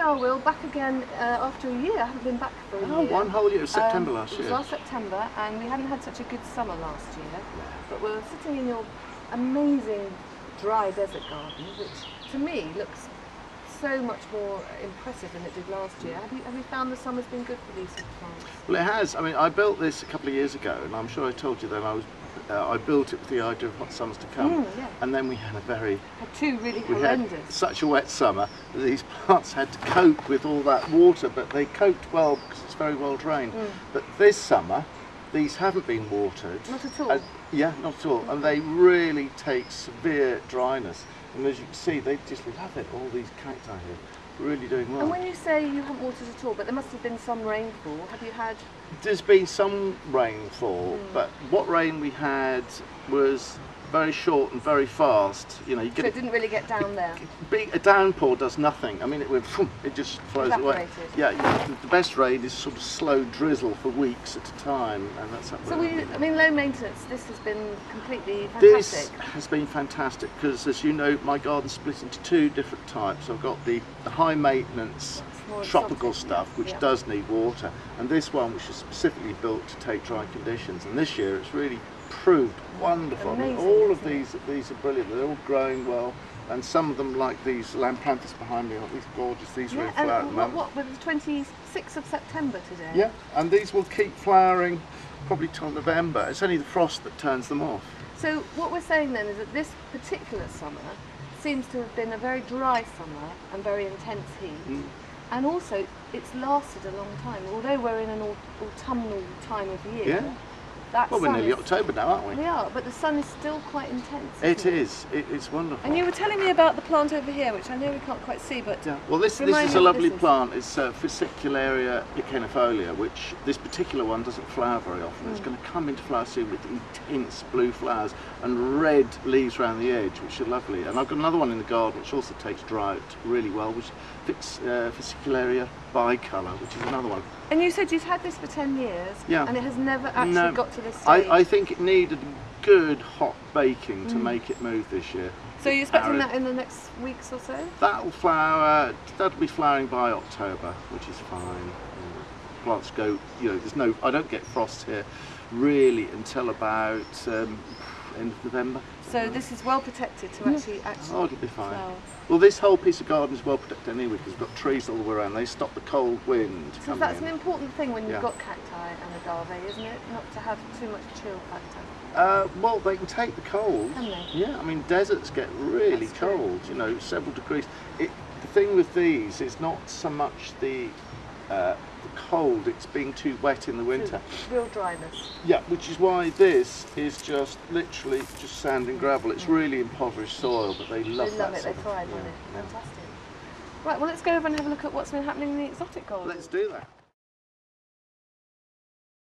are, Will, back again after a year. I haven't been back for a year. Oh, one whole year. It was September last It year. was last September, and we hadn't had such a good summer last year. But we're sitting in your amazing dry desert garden, which to me looks so much more impressive than it did last year. Have you found the summer's been good for these sort of plants? Well, it has. I mean, I built this a couple of years ago, and I'm sure I told you then I built it with the idea of hot summers to come, Yeah. and then we had two really we horrendous. had such a wet summer that these plants had to cope with all that water, but they coped well because it's very well drained. But this summer, these haven't been watered. Not at all? Yeah, not at all, and they really take severe dryness. And as you can see, they just love it, all these cacti here. Really doing well. And when you say you haven't watered at all, but there must have been some rainfall, have you had? There's been some rainfall, but what rain we had was very short and very fast. You know, you get so it didn't really get down there. A downpour does nothing. I mean, it just flows away. Yeah, the best rain is sort of slow drizzle for weeks at a time, and that's. So I mean, low maintenance. This has been completely fantastic. This has been fantastic because, as you know, my garden's split into two different types. I've got the high maintenance tropical stuff, which does need water, and this one, which is specifically built to take dry conditions. And this year, it's really proved wonderful. Amazing, I mean, all of these are brilliant. They're all growing well, and some of them, like these Lampanthus behind me, are these gorgeous. These are in flower at the moment. What with the 26th of September today? Yeah, and these will keep flowering probably till November. It's only the frost that turns them off. So what we're saying then is that this particular summer seems to have been a very dry summer and very intense heat. And also, it's lasted a long time. Although we're in an autumnal time of year, well, we're nearly October now, aren't we? We are, but the sun is still quite intense. It is. It's wonderful. And you were telling me about the plant over here, which I know we can't quite see, but well, this is a lovely plant. It's Fascicularia echinifolia, which this particular one doesn't flower very often. It's going to come into flower soon with intense blue flowers and red leaves around the edge, which are lovely. And I've got another one in the garden which also takes drought really well, which fits Fascicularia bicolor, which is another one. And you said you've had this for 10 years, and it has never actually got to this stage. I think it needed good hot baking to make it move this year. So you're expecting that in the next weeks or so? That'll flower, that'll be flowering by October, which is fine. Plants go, I don't get frost here really until about end of November. So this is well protected to actually Oh, it'll be fine. flower. Well, this whole piece of garden is well protected anyway because we've got trees all the way around. They stop the cold wind So that's an important thing when you've got cacti and agave, isn't it? Not to have too much chill factor. Well, they can take the cold. Can they? Yeah, I mean, deserts get really cold, several degrees. The thing with these is not so much the cold, it's being too wet in the winter. Real dryness. Yeah, which is why this is just literally just sand and gravel. It's really impoverished soil, but they love that. They thrive on it. Fantastic. Right, well, let's go over and have a look at what's been happening in the exotic garden. Let's do that.